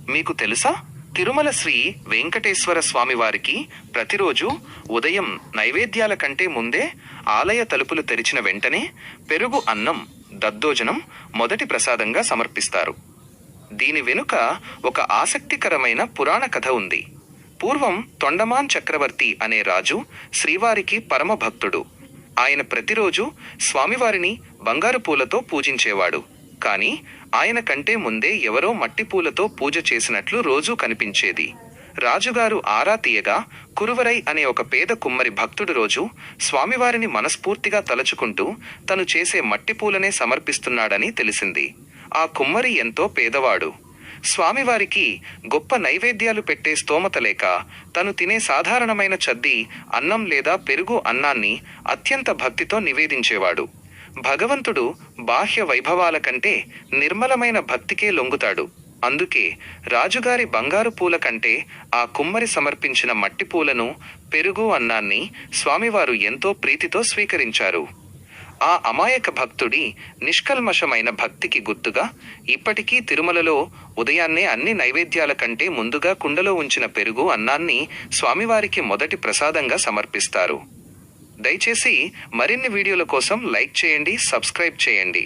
మీకు తెలుసా? తిరుమల శ్రీ వెంకటేశ్వర స్వామివారికి ప్రతిరోజు ఉదయం నైవేద్యాల కంటే ముందే ఆలయ తలుపులు తెరిచిన వెంటనే పెరుగు అన్నం దద్దోజనం మొదటి ప్రసాదంగా సమర్పిస్తారు. దీని వెనుక ఒక ఆసక్తికరమైన పురాణ కథ ఉంది. పూర్వం తొండమాన్ చక్రవర్తి అనే రాజు శ్రీవారికి పరమ భక్తుడు. ఆయన ప్రతిరోజు స్వామివారిని బంగారు పూలతో పూజించేవాడు. కానీ ఆయన కంటే ముందే ఎవరో మట్టి పూలతో పూజ చేసినట్లు రోజూ కనిపించేది. రాజుగారు ఆరా తీయగా కురువరై అనే ఒక పేద కుమ్మరి భక్తుడు రోజు స్వామివారిని మనస్ఫూర్తిగా తలచుకుంటూ తను చేసే మట్టి పూలనే సమర్పిస్తున్నాడని తెలిసింది. ఆ కుమ్మరి ఎంతో పేదవాడు. స్వామివారికి గొప్ప నైవేద్యాలు పెట్టే స్తోమత లేక తను తినే సాధారణమైన చద్ది అన్నం లేదా పెరుగు అన్నాన్ని అత్యంత భక్తితో నివేదించేవాడు. భగవంతుడు బాహ్య వైభవాల కంటే నిర్మలమైన భక్తికే లొంగుతాడు. అందుకే రాజుగారి బంగారు పూల కంటే ఆ కుమ్మరి సమర్పించిన మట్టి పూలను, పెరుగు అన్నాన్ని స్వామివారు ఎంతో ప్రీతితో స్వీకరించారు. ఆ అమాయక భక్తుడి నిష్కల్మషమైన భక్తికి గుర్తుగా ఇప్పటికీ తిరుమలలో ఉదయాన్నే అన్ని నైవేద్యాల కంటే ముందుగా కుండలో ఉంచిన పెరుగు అన్నాన్ని స్వామివారికి మొదటి ప్రసాదంగా సమర్పిస్తారు. దయచేసి మరిన్ని వీడియోల కోసం లైక్ చేయండి, సబ్స్క్రైబ్ చేయండి.